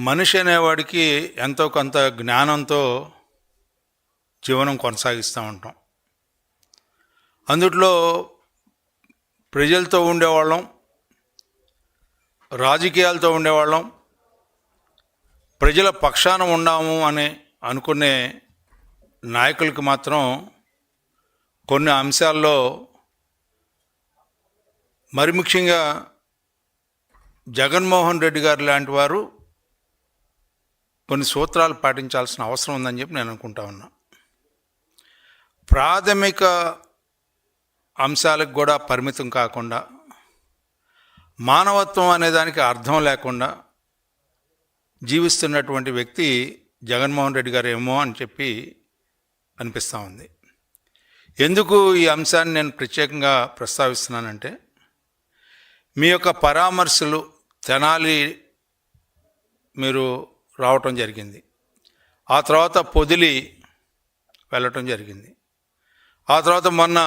మనిషి అనేవాడికి ఎంతో కొంత జ్ఞానంతో జీవనం కొనసాగిస్తూ ఉంటాం. అందుట్లో ప్రజలతో ఉండేవాళ్ళం, రాజకీయాలతో ఉండేవాళ్ళం, ప్రజల పక్షాన ఉన్నాము అని అనుకునే నాయకులకి మాత్రం కొన్ని అంశాల్లో, మరి ముఖ్యంగా జగన్మోహన్ రెడ్డి గారు లాంటి వారు కొన్ని సూత్రాలు పాటించాల్సిన అవసరం ఉందని చెప్పి నేను అనుకుంటా ఉన్నా. ప్రాథమిక అంశాలకు కూడా పరిమితం కాకుండా, మానవత్వం అనే దానికి అర్థం లేకుండా జీవిస్తున్నటువంటి వ్యక్తి జగన్మోహన్ రెడ్డి గారు ఏమో అని చెప్పి అనిపిస్తూ ఉంది. ఎందుకు ఈ అంశాన్ని నేను ప్రత్యేకంగా ప్రస్తావిస్తున్నానంటే, మీ యొక్క పరామర్శలు తెనాలి మీరు రావటం జరిగింది, ఆ తర్వాత పొదిలి వెళ్ళటం జరిగింది, ఆ తర్వాత మొన్న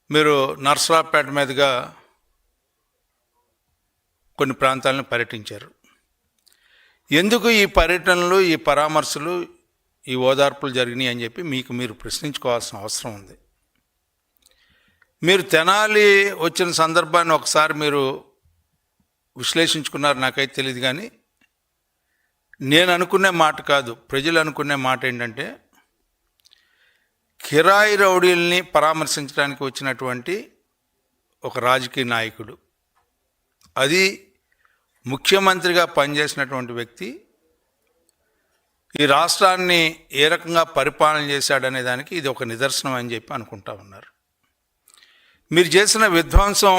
మీరు నర్సరావుపేట మీదుగా కొన్ని ప్రాంతాలను పర్యటించారు. ఎందుకు ఈ పర్యటనలు, ఈ పరామర్శలు, ఈ ఓదార్పులు జరిగినాయి అని చెప్పి మీకు మీరు ప్రశ్నించుకోవాల్సిన అవసరం ఉంది. మీరు తెనాలి వచ్చిన సందర్భాన్ని ఒకసారి మీరు విశ్లేషించుకున్నారు, నాకైతే తెలియదు. కానీ నేను అనుకునే మాట కాదు, ప్రజలు అనుకునే మాట ఏంటంటే, కిరాయి రౌడీల్ని పరామర్శించడానికి వచ్చినటువంటి ఒక రాజకీయ నాయకుడు, అది ముఖ్యమంత్రిగా పనిచేసినటువంటి వ్యక్తి, ఈ రాష్ట్రాన్ని ఏ రకంగా పరిపాలన చేశాడనే దానికి ఇది ఒక నిదర్శనం అని చెప్పి అనుకుంటా ఉన్నారు. మీరు చేసిన విధ్వంసం,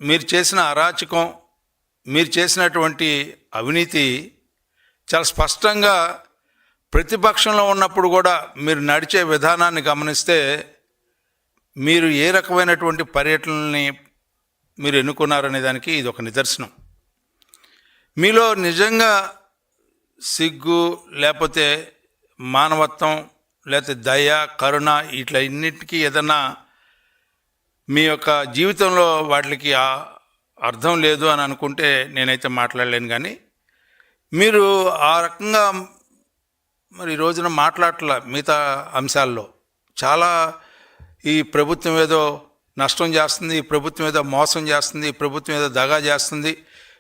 మీరు చేసిన అరాచకం, మీరు చేసినటువంటి అవినీతి చాలా స్పష్టంగా ప్రతిపక్షంలో ఉన్నప్పుడు కూడా మీరు నడిచే విధానాన్ని గమనిస్తే, మీరు ఏ రకమైనటువంటి పర్యటనల్ని మీరు ఎన్నుకున్నారనే దానికి ఇది ఒక నిదర్శనం. మీలో నిజంగా సిగ్గు, లేకపోతే మానవత్వం, లేకపోతే దయ, కరుణ, ఇట్లా ఇన్నిటికీ ఏదన్నా మీ యొక్క జీవితంలో వాటికి అర్థం లేదు అని అనుకుంటే నేనైతే మాట్లాడలేను. కానీ మీరు ఆ రకంగా మరి ఈ రోజున మాట్లాడట్ల. మిగతా అంశాల్లో చాలా ఈ ప్రభుత్వం ఏదో నష్టం చేస్తుంది, ఈ ప్రభుత్వం ఏదో మోసం చేస్తుంది, ఈ ప్రభుత్వం ఏదో దగా చేస్తుంది,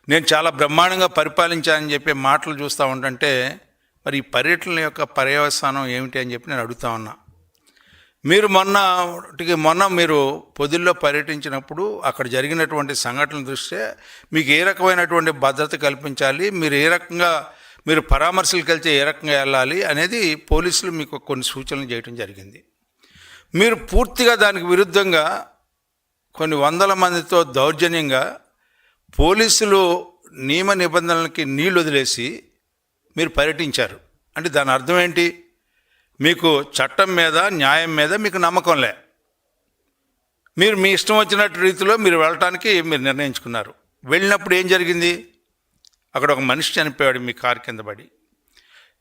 నేను చాలా బ్రహ్మాండంగా పరిపాలించానని చెప్పే మాటలు చూస్తూ ఉంటుంటే, మరి ఈ పర్యటనల యొక్క పర్యవసానం ఏమిటి అని చెప్పి నేను అడుగుతా ఉన్నా. మీరు మొన్న మీరు పొదిల్లో పర్యటించినప్పుడు అక్కడ జరిగినటువంటి సంఘటనల దృష్ట్యా మీకు ఏ రకమైనటువంటి భద్రత కల్పించాలి, మీరు ఏ రకంగా మీరు పరామర్శలకు వెళ్తే ఏ రకంగా వెళ్ళాలి అనేది పోలీసులు మీకు కొన్ని సూచనలు చేయడం జరిగింది. మీరు పూర్తిగా దానికి విరుద్ధంగా కొన్ని వందల మందితో దౌర్జన్యంగా పోలీసులు నియమ నిబంధనలకి నీళ్లు వదిలేసి మీరు పర్యటించారు. అంటే దాని అర్థం ఏంటి? మీకు చట్టం మీద, న్యాయం మీద మీకు నమ్మకంలే. మీరు మీ ఇష్టం వచ్చినట్టు రీతిలో మీరు వెళ్ళటానికి మీరు నిర్ణయించుకున్నారు. వెళ్ళినప్పుడు ఏం జరిగింది? అక్కడ ఒక మనిషి చనిపోయాడు మీ కారు కింద పడి.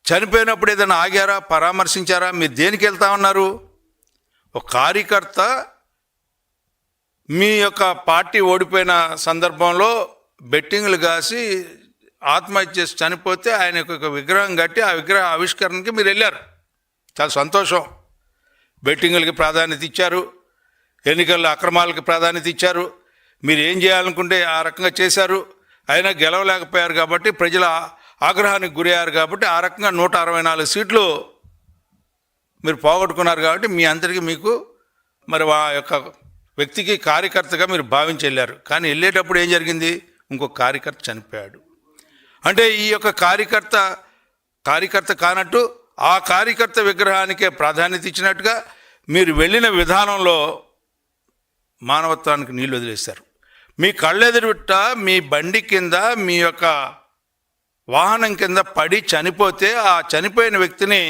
చనిపోయినప్పుడు ఏదైనా ఆగారా, పరామర్శించారా? మీరు దేనికి వెళ్తా ఉన్నారు? ఒక కార్యకర్త మీ యొక్క పార్టీ ఓడిపోయిన సందర్భంలో బెట్టింగ్లు కాసి ఆత్మహత్య చేసి చనిపోతే ఆయన యొక్క విగ్రహం కట్టి ఆ విగ్రహ ఆవిష్కరణకి మీరు వెళ్ళారు. చాలా సంతోషం. బెట్టింగులకి ప్రాధాన్యత ఇచ్చారు, ఎన్నికల్లో అక్రమాలకి ప్రాధాన్యత ఇచ్చారు, మీరు ఏం చేయాలనుకుంటే ఆ రకంగా చేశారు. అయినా గెలవలేకపోయారు కాబట్టి, ప్రజల ఆగ్రహానికి గురయ్యారు కాబట్టి, ఆ రకంగా 164 సీట్లు మీరు పోగొట్టుకున్నారు. కాబట్టి మీ అందరికీ మీకు మరి ఆ యొక్క వ్యక్తికి కార్యకర్తగా మీరు భావించి వెళ్ళారు. కానీ వెళ్ళేటప్పుడు ఏం జరిగింది? ఇంకొక కార్యకర్త చనిపోయాడు. అంటే ఈ యొక్క కార్యకర్త కానట్టు ఆ కార్యకర్త విగ్రహానికే ప్రాధాన్యత ఇచ్చినట్టుగా మీరు వెళ్ళిన విధానంలో మానవత్వానికి నీళ్ళు వదిలేశారు. మీ కళ్ళెదురుట మీ బండి కింద, మీ యొక్క వాహనం కింద పడి చనిపోతే ఆ చనిపోయిన వ్యక్తిని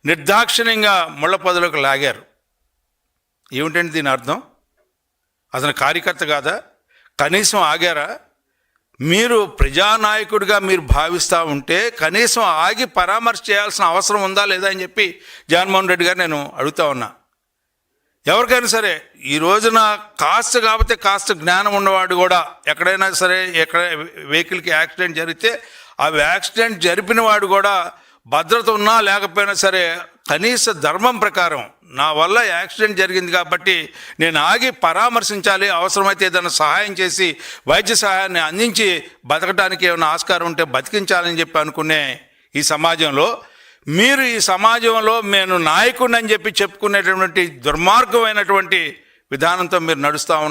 నిర్దాక్షిణ్యంగా ముళ్ళ పొదలోకి లాగారు. ఏమిటండి దీని అర్థం? అతను కార్యకర్త కాదా? కనీసం ఆగారా? మీరు ప్రజానాయకుడిగా మీరు భావిస్తూ ఉంటే కనీసం ఆగి పరామర్శ చేయాల్సిన అవసరం ఉందా లేదా అని చెప్పి జగన్మోహన్ రెడ్డి గారు నేను అడుగుతా ఉన్నా. ఎవరికైనా సరే ఈ రోజున కాస్త కాకపోతే కాస్త జ్ఞానం ఉన్నవాడు కూడా ఎక్కడైనా సరే ఎక్కడ వెహికల్కి యాక్సిడెంట్ జరిగితే ఆ యాక్సిడెంట్ జరిపిన వాడు కూడా భద్రత ఉన్నా లేకపోయినా సరే కనీస ధర్మం ప్రకారం నా వల్ల యాక్సిడెంట్ జరిగింది కాబట్టి నేను ఆగి పరామర్శించాలి, అవసరమైతే ఏదైనా సహాయం చేసి వైద్య సహాయాన్ని అందించి బతకడానికి ఏమైనా ఆస్కారం ఉంటే బతికించాలని చెప్పి అనుకునే ఈ సమాజంలో మీరు ఈ సమాజంలో నేను నాయకుడిని అని చెప్పి చెప్పుకునేటటువంటి దుర్మార్గమైనటువంటి విధానంతో మీరు నడుస్తూ ఉన్నారు.